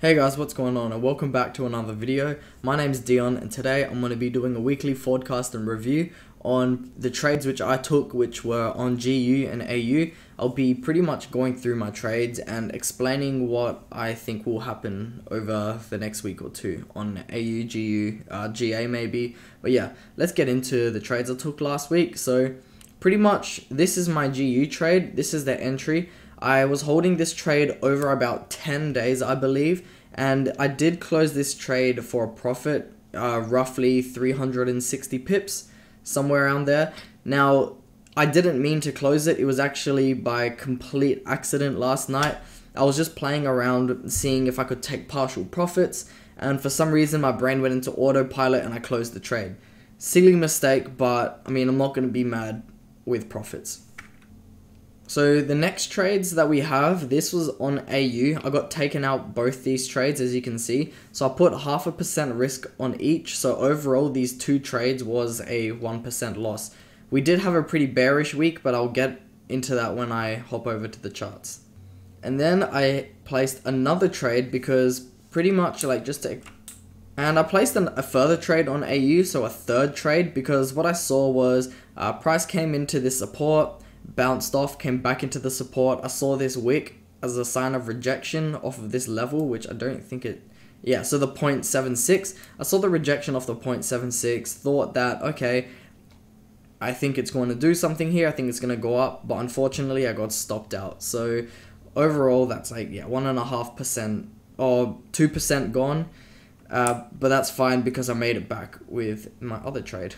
Hey guys, what's going on, and welcome back to another video. My name's Dion, and today I'm going to be doing a weekly forecast and review on the trades which I took, which were on GU and AU. I'll be pretty much going through my trades and explaining what I think will happen over the next week or two on AU, GU, GA maybe. But yeah, let's get into the trades I took last week. So pretty much this is my GU trade. This is the entry. I was holding this trade over about 10 days, I believe, and I did close this trade for a profit, roughly 360 pips, somewhere around there. Now, I didn't mean to close it. It was actually by complete accident last night. I was just playing around, seeing if I could take partial profits, and for some reason my brain went into autopilot and I closed the trade. Silly mistake, but I mean, I'm not going to be mad with profits. So the next trades that we have, this was on AU. I got taken out both these trades, as you can see. So I put 0.5% risk on each. So overall, these two trades was a 1% loss. We did have a pretty bearish week, but I'll get into that when I hop over to the charts. And then I placed another trade because pretty much like and I placed a further trade on AU, so a third trade, because what I saw was price came into this support, bounced off, came back into the support. I saw this wick as a sign of rejection off of this level, which I don't think it... Yeah, so the 0.76. I saw the rejection off the 0.76, thought that, okay, I think it's going to do something here. I think it's going to go up, but unfortunately I got stopped out. So overall, that's like, yeah, 1.5% or 2% gone. But that's fine because I made it back with my other trade.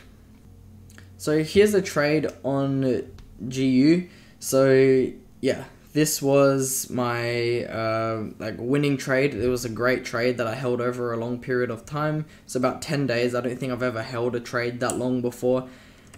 So here's a trade on GU. So yeah, this was my winning trade. It was a great trade that I held over a long period of time. It's about 10 days. I don't think I've ever held a trade that long before.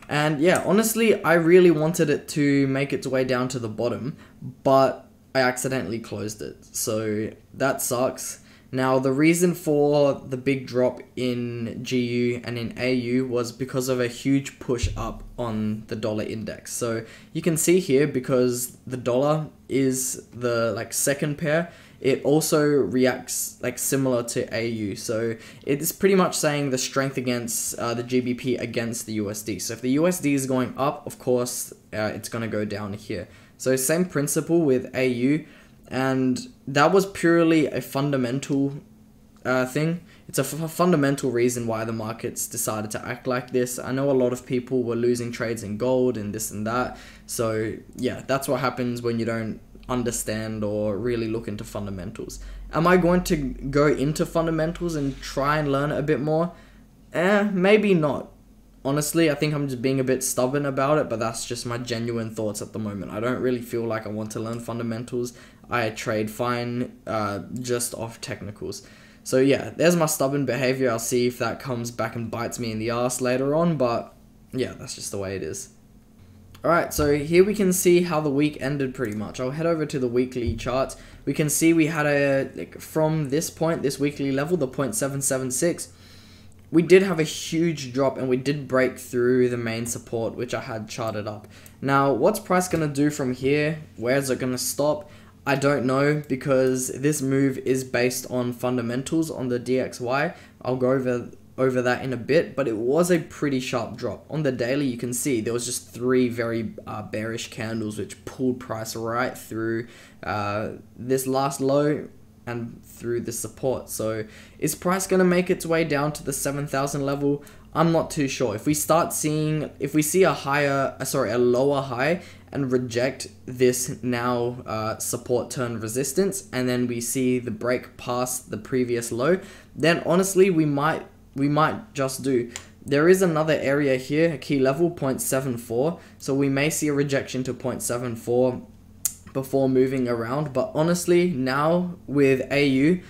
And yeah, honestly, I really wanted it to make its way down to the bottom, but I accidentally closed it. So that sucks. Now, the reason for the big drop in GU and in AU was because of a huge push up on the dollar index. So you can see here, because the dollar is the second pair, it also reacts similar to AU. So it's pretty much saying the strength against the GBP against the USD. So if the USD is going up, of course, it's going to go down here. So same principle with AU. And that was purely a fundamental thing. It's a fundamental reason why the markets decided to act like this. I know a lot of people were losing trades in gold and this and that. So yeah, that's what happens when you don't understand or really look into fundamentals. Am I going to go into fundamentals and try and learn a bit more? Maybe not. Honestly, I think I'm just being a bit stubborn about it, but that's just my genuine thoughts at the moment. I don't really feel like I want to learn fundamentals. I trade fine, just off technicals. So yeah, there's my stubborn behavior. I'll see if that comes back and bites me in the ass later on, but yeah, that's just the way it is. Alright, so here we can see how the week ended pretty much. I'll head over to the weekly charts. We can see we had from this point, this weekly level, the 0.776, we did have a huge drop and we did break through the main support, which I had charted up. Now, what's price going to do from here? Where's it going to stop? I don't know, because this move is based on fundamentals on the DXY. I'll go over that in a bit, but it was a pretty sharp drop. On the daily, you can see there was just three very bearish candles which pulled price right through this last low and through the support. So is price going to make its way down to the 7,000 level? I'm not too sure. If we see a lower high and reject this now support turn resistance, and then we see the break past the previous low, then honestly we might just do. There is another area here, a key level 0.74, so we may see a rejection to 0.74 before moving around. But honestly, now with AU,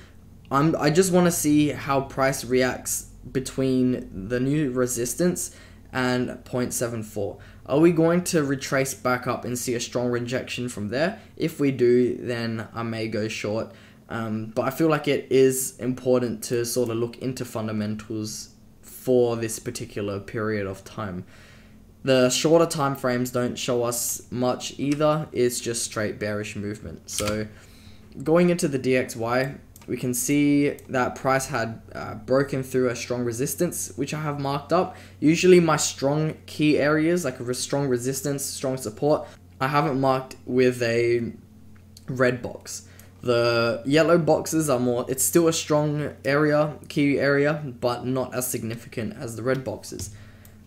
I just want to see how price reacts between the new resistance and 0.74. Are we going to retrace back up and see a strong rejection from there? If we do, then I may go short. But I feel like it is important to sort of look into fundamentals for this particular period of time. The shorter time frames don't show us much either. It's just straight bearish movement. So going into the DXY, we can see that price had broken through a strong resistance, which I have marked up. Usually my strong key areas, like a strong resistance, strong support, I haven't marked with a red box. The yellow boxes are more, it's still a strong area, key area, but not as significant as the red boxes.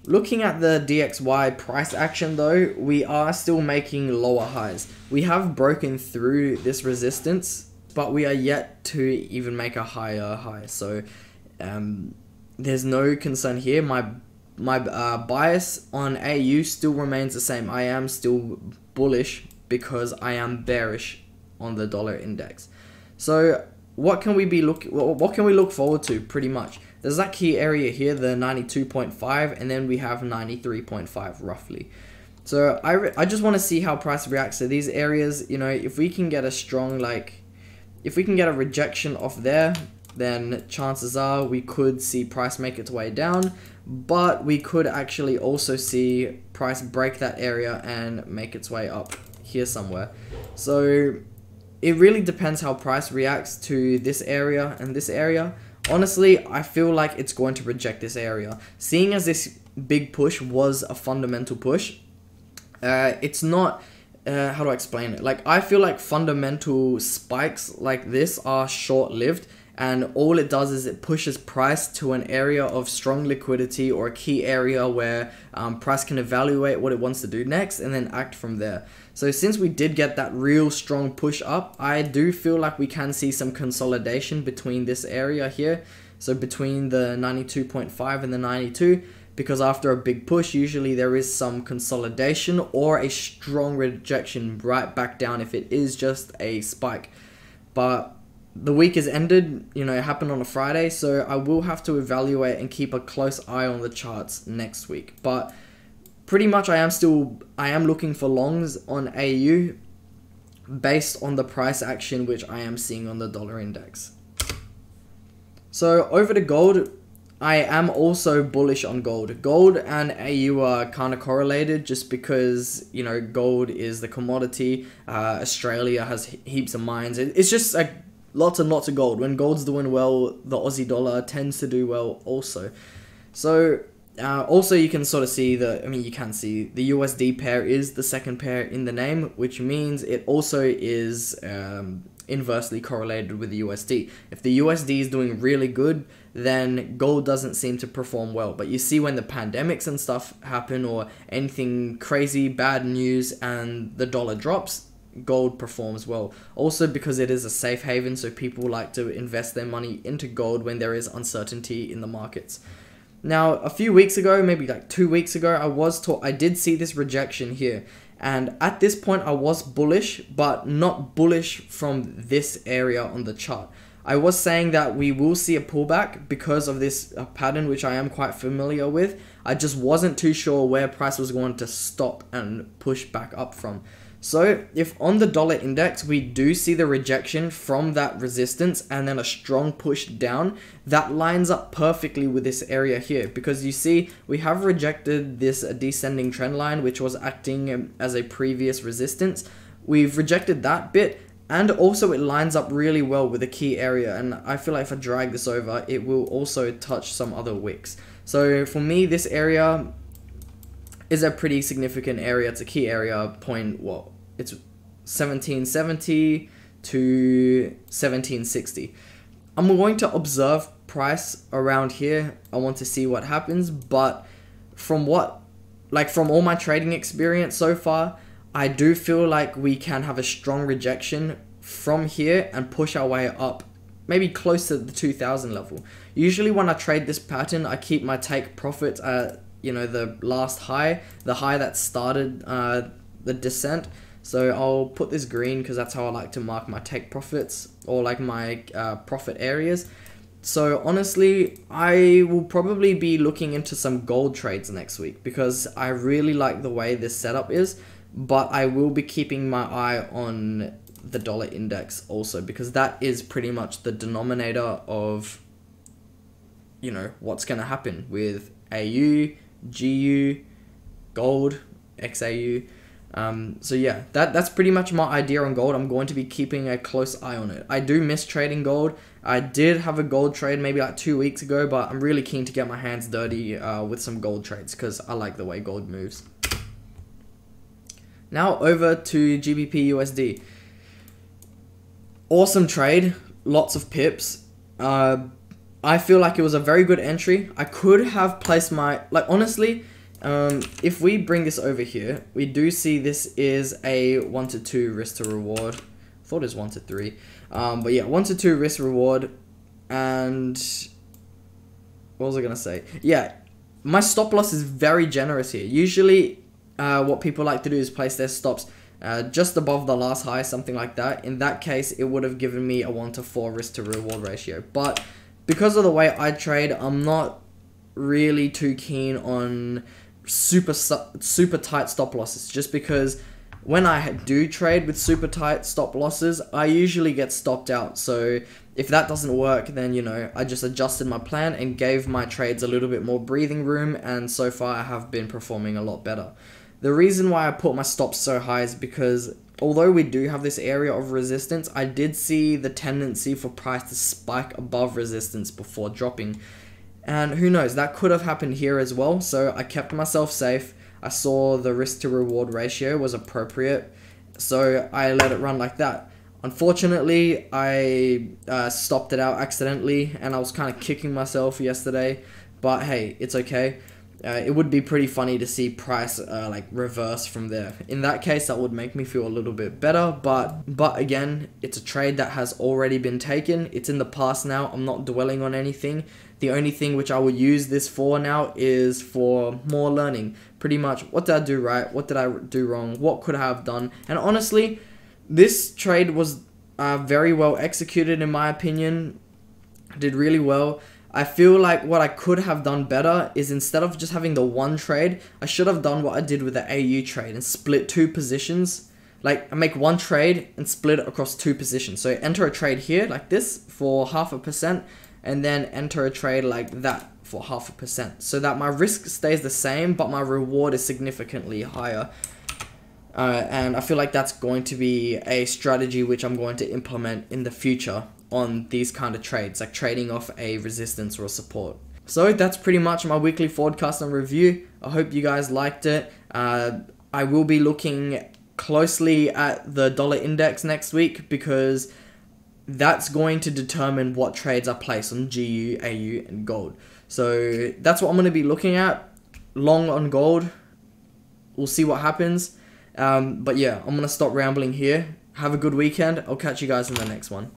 Looking at the DXY price action though, we are still making lower highs. We have broken through this resistance, but we are yet to even make a higher high. So there's no concern here. My bias on AU still remains the same. I am still bullish because I am bearish on the dollar index. So what can we look forward to? Pretty much there's that key area here, the 92.5, and then we have 93.5 roughly. So I just want to see how price reacts to these areas. You know, if we can get a strong, like, if we can get a rejection off there, then chances are we could see price make its way down, but we could actually also see price break that area and make its way up here somewhere. So it really depends how price reacts to this area and this area. Honestly, I feel like it's going to reject this area. Seeing as this big push was a fundamental push, it's not, how do I explain it? Like, I feel like fundamental spikes like this are short-lived, and all it does is it pushes price to an area of strong liquidity or a key area where price can evaluate what it wants to do next and then act from there. So since we did get that real strong push up, I do feel like we can see some consolidation between this area here. So between the 92.5 and the 92, because after a big push, usually there is some consolidation or a strong rejection right back down if it is just a spike. But the week is ended, you know, it happened on a Friday, so I will have to evaluate and keep a close eye on the charts next week. But pretty much I am looking for longs on AU based on the price action which I am seeing on the dollar index. So over to gold, I am also bullish on gold. Gold and AU are kind of correlated just because, you know, gold is the commodity. Australia has heaps of mines. It's just like lots and lots of gold. When gold's doing well, the Aussie dollar tends to do well also. So also you can sort of see you can see the USD pair is the second pair in the name, which means it also is inversely correlated with the USD. If the USD is doing really good, then gold doesn't seem to perform well. But you see when the pandemics and stuff happen or anything crazy bad news and the dollar drops, gold performs well. Also because it is a safe haven, so people like to invest their money into gold when there is uncertainty in the markets. Now, a few weeks ago, maybe like 2 weeks ago, I did see this rejection here. And at this point, I was bullish, but not bullish from this area on the chart. I was saying that we will see a pullback because of this pattern, which I am quite familiar with. I just wasn't too sure where price was going to stop and push back up from. So if on the dollar index we do see the rejection from that resistance and then a strong push down, that lines up perfectly with this area here, because you see we have rejected this descending trend line which was acting as a previous resistance. We've rejected that bit, and also it lines up really well with a key area, and I feel like if I drag this over it will also touch some other wicks. So for me, this area is a pretty significant area. It's a key area point, well, it's 1770 to 1760. I'm going to observe price around here. I want to see what happens, but from all my trading experience so far, I do feel like we can have a strong rejection from here and push our way up, maybe close to the 2000 level. Usually when I trade this pattern, I keep my take profits at, you know, the last high, the high that started the descent. So I'll put this green because that's how I like to mark my take profits, or like my profit areas. So honestly, I will probably be looking into some gold trades next week because I really like the way this setup is, but I will be keeping my eye on the dollar index also, because that is pretty much the denominator of, you know, what's going to happen with AU, GU, gold, XAU. So yeah, that's pretty much my idea on gold. I'm going to be keeping a close eye on it. I do miss trading gold. I did have a gold trade maybe like 2 weeks ago, but I'm really keen to get my hands dirty with some gold trades because I like the way gold moves. Now over to GBP USD. Awesome trade, lots of pips. I feel like it was a very good entry. I could have placed my, like honestly, if we bring this over here, we do see this is a 1 to 2 risk to reward. I thought it was 1 to 3. But yeah, 1 to 2 risk reward. And what was I going to say? Yeah, my stop loss is very generous here. Usually what people like to do is place their stops just above the last high, something like that. In that case, it would have given me a 1 to 4 risk to reward ratio. But because of the way I trade, I'm not really too keen on super tight stop losses, just because when I do trade with super tight stop losses, I usually get stopped out. So if that doesn't work, then, you know, I just adjusted my plan and gave my trades a little bit more breathing room, and so far I have been performing a lot better. The reason why I put my stops so high is because although we do have this area of resistance, I did see the tendency for price to spike above resistance before dropping. And who knows, that could have happened here as well. So I kept myself safe. I saw the risk to reward ratio was appropriate, so I let it run like that. Unfortunately, I stopped it out accidentally, and I was kind of kicking myself yesterday. But hey, it's okay. It would be pretty funny to see price like reverse from there. In that case, that would make me feel a little bit better, but again, it's a trade that has already been taken. It's in the past now. I'm not dwelling on anything. The only thing which I will use this for now is for more learning. Pretty much, what did I do right? What did I do wrong? What could I have done? And honestly, this trade was very well executed in my opinion. Did really well. I feel like what I could have done better is, instead of just having the one trade, I should have done what I did with the AU trade and split 2 positions. Like, I make one trade and split it across 2 positions. So enter a trade here like this for 0.5%, and then enter a trade like that for 0.5%, so that my risk stays the same but my reward is significantly higher. And I feel like that's going to be a strategy which I'm going to implement in the future on these kind of trades, like trading off a resistance or a support. So that's pretty much my weekly forecast and review. I hope you guys liked it. I will be looking closely at the dollar index next week, because that's going to determine what trades I place on GU, AU, and gold. So that's what I'm going to be looking at. Long on gold. We'll see what happens. But yeah, I'm going to stop rambling here. Have a good weekend. I'll catch you guys in the next one.